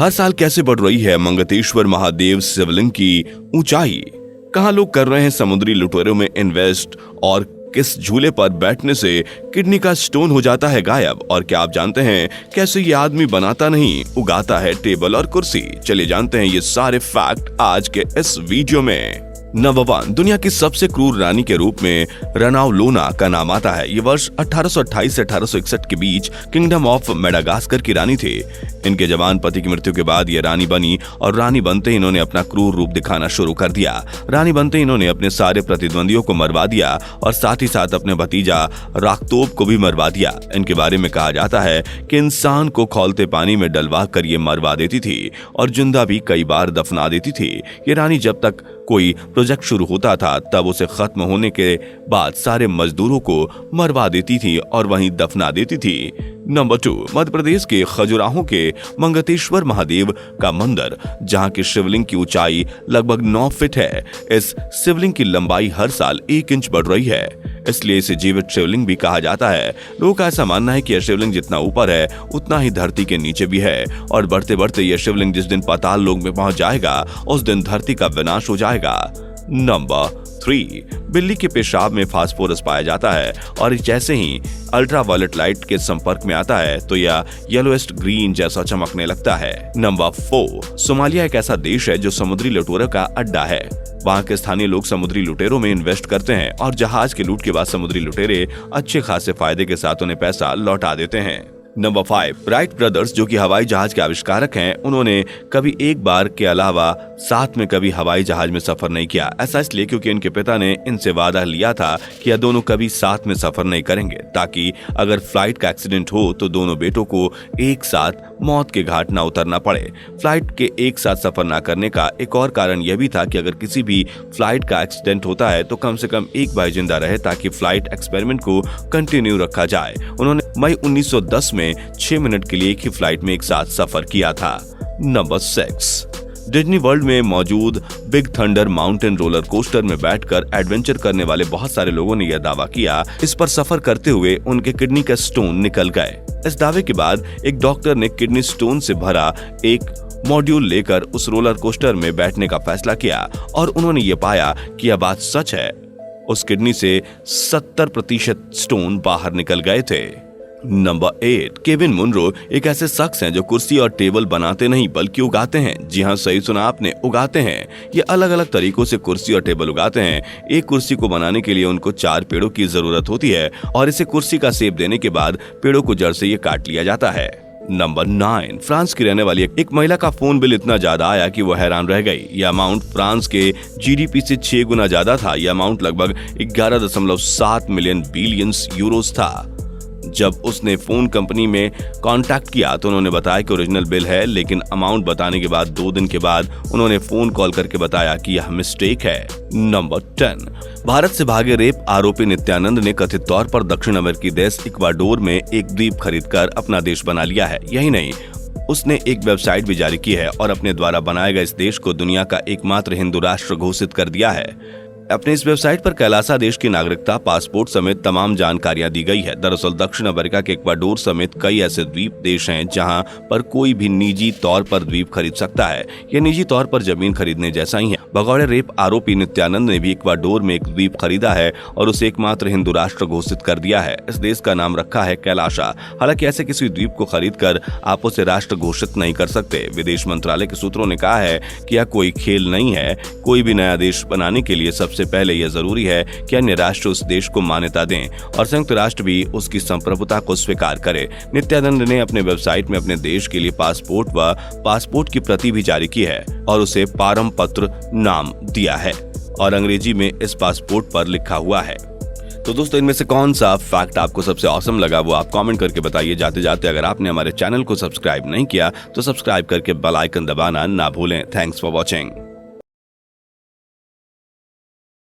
हर साल कैसे बढ़ रही है मंगतेश्वर महादेव शिवलिंग की ऊंचाई? कहां लोग कर रहे हैं समुद्री लुटेरों में इन्वेस्ट? और किस झूले पर बैठने से किडनी का स्टोन हो जाता है गायब? और क्या आप जानते हैं कैसे ये आदमी बनाता नहीं उगाता है टेबल और कुर्सी? चलिए जानते हैं ये सारे फैक्ट आज के इस वीडियो में। नंबर 1, दुनिया की सबसे क्रूर रानी के रूप में रनावलोना का नाम आता है। ये वर्ष 1828 से 1861 के बीच किंगडम ऑफ मेडागास्कर की रानी थी। इनके जवान पति की मृत्यु के बाद ये रानी बनी और रानी बनते ही इन्होंने अपना क्रूर रूप दिखाना शुरू कर दिया। रानी बनते ही इन्होंने अपने सारे प्रतिद्वंदियों को मरवा दिया और साथ ही साथ अपने भतीजा राख्तोब को भी मरवा दिया। इनके बारे में कहा जाता है कि इंसान को खौलते पानी में डलवा कर ये मरवा देती थी और जिंदा भी कई बार दफना देती थी। ये रानी जब तक कोई प्रोजेक्ट शुरू होता था तब उसे खत्म होने के बाद सारे मजदूरों को मरवा देती थी और वहीं दफना देती थी। नंबर 2, मध्य प्रदेश के खजुराहो के मंगतेश्वर महादेव का मंदिर, जहां की शिवलिंग की ऊंचाई लगभग 9 फीट है। इस शिवलिंग की लंबाई हर साल 1 इंच बढ़ रही है, इसलिए इसे जीवित शिवलिंग भी कहा जाता है। लोगों का ऐसा मानना है कि यह शिवलिंग जितना ऊपर है उतना ही धरती के नीचे भी है और बढ़ते बढ़ते यह शिवलिंग जिस दिन पाताल लोक में पहुंच जाएगा उस दिन धरती का विनाश हो जाएगा। नंबर 3, बिल्ली के पेशाब में फास्फोरस पाया जाता है और जैसे ही अल्ट्रावायलेट लाइट के संपर्क में आता है तो यह येलोइस्ट ग्रीन जैसा चमकने लगता है। नंबर 4, सोमालिया एक ऐसा देश है जो समुद्री लुटेरों का अड्डा है। वहाँ के स्थानीय लोग समुद्री लुटेरों में इन्वेस्ट करते हैं और जहाज के लूट के बाद समुद्री लुटेरे अच्छे खासे फायदे के साथ उन्हें पैसा लौटा देते हैं। नंबर 5, राइट ब्रदर्स जो कि हवाई जहाज के आविष्कारक हैं, उन्होंने कभी एक बार के अलावा साथ में कभी हवाई जहाज में सफर नहीं किया। ऐसा इसलिए क्योंकि इनके पिता ने इनसे वादा लिया था कि यह दोनों कभी साथ में सफर नहीं करेंगे, ताकि अगर फ्लाइट का एक्सीडेंट हो तो दोनों बेटों को एक साथ मौत के घाट न उतरना पड़े। फ्लाइट के एक साथ सफर न करने का एक और कारण यह भी था कि अगर किसी भी फ्लाइट का एक्सीडेंट होता है तो कम से कम एक भाई जिंदा रहे ताकि फ्लाइट एक्सपेरिमेंट को कंटिन्यू रखा जाए। उन्होंने मई 1910 में 6 मिनट के लिए एक ही फ्लाइट में एक साथ सफर किया था। नंबर 6, डिज्नी वर्ल्ड में मौजूद big thunder mountain roller coaster में बैठकर एडवेंचर करने वाले बहुत सारे लोगों ने यह दावा किया इस पर सफर करते हुए उनके किडनी के स्टोन निकल गए। इस दावे के बाद एक डॉक्टर ने किडनी स्टोन से भरा एक मॉड्यूल लेकर उस रोलर कोस्टर में बैठने का फैसला किया और उन्होंने ये पाया कि यह बात सच है। उस किडनी से 70% स्टोन बाहर निकल गए थे। नंबर 8, केविन मुनरो एक ऐसे शख्स हैं जो कुर्सी और टेबल बनाते नहीं बल्कि उगाते हैं। जी हाँ, सही सुना आपने, उगाते हैं। ये अलग अलग तरीकों से कुर्सी और टेबल उगाते हैं। एक कुर्सी को बनाने के लिए उनको 4 पेड़ों की जरूरत होती है और इसे कुर्सी का शेप देने के बाद पेड़ों को जड़ से ये काट लिया जाता है। नंबर 9, फ्रांस की रहने वाली एक महिला का फोन बिल इतना ज्यादा आया कि वो हैरान रह गई। यह अमाउंट फ्रांस के जीडीपी से 6 गुना ज्यादा था। यह अमाउंट लगभग 11.7 मिलियन बिलियन यूरोस था। जब उसने फोन कंपनी में कांटेक्ट किया तो उन्होंने बताया कि ओरिजिनल बिल है, लेकिन अमाउंट बताने के बाद 2 दिन के बाद उन्होंने फोन कॉल करके बताया कि यह मिस्टेक है। नंबर 10, भारत से भागे रेप आरोपी नित्यानंद ने कथित तौर पर दक्षिण अमेरिकी देश इक्वाडोर में एक द्वीप खरीदकर अपना देश बना लिया है। यही नहीं, उसने एक वेबसाइट भी जारी की है और अपने द्वारा बनाए गए इस देश को दुनिया का एकमात्र हिंदू राष्ट्र घोषित कर दिया है। अपने इस वेबसाइट पर कैलासा देश की नागरिकता, पासपोर्ट समेत तमाम जानकारियां दी गई है। दरअसल दक्षिण अमेरिका के इक्वाडोर समेत कई ऐसे द्वीप देश हैं जहां पर कोई भी निजी तौर पर द्वीप खरीद सकता है। यह निजी तौर पर जमीन खरीदने जैसा ही है। भगौड़े रेप आरोपी नित्यानंद ने भी इक्वाडोर में एक द्वीप खरीदा है और उसे एकमात्र हिंदू राष्ट्र घोषित कर दिया है। इस देश का नाम रखा है कैलाशा। हालांकि ऐसे किसी द्वीप को खरीद कर आप उसे राष्ट्र घोषित नहीं कर सकते। विदेश मंत्रालय के सूत्रों ने कहा है कि यह कोई खेल नहीं है। कोई भी नया देश बनाने के लिए सबसे पहले यह जरूरी है कि अन्य राष्ट्र उस देश को मान्यता दें और संयुक्त राष्ट्र भी उसकी संप्रभुता को स्वीकार करे। नित्यानंद ने अपने वेबसाइट में अपने देश के लिए पासपोर्ट व पासपोर्ट की प्रति भी जारी की है और उसे पारम पत्र नाम दिया है और अंग्रेजी में इस पासपोर्ट पर लिखा हुआ है। तो दोस्तों, इनमें से कौन सा फैक्ट आपको सबसे ऑसम लगा वो आप कमेंट करके बताइए। जाते जाते अगर आपने हमारे चैनल को सब्सक्राइब नहीं किया तो सब्सक्राइब करके बेल आइकन दबाना ना भूलें। Thanks for watching.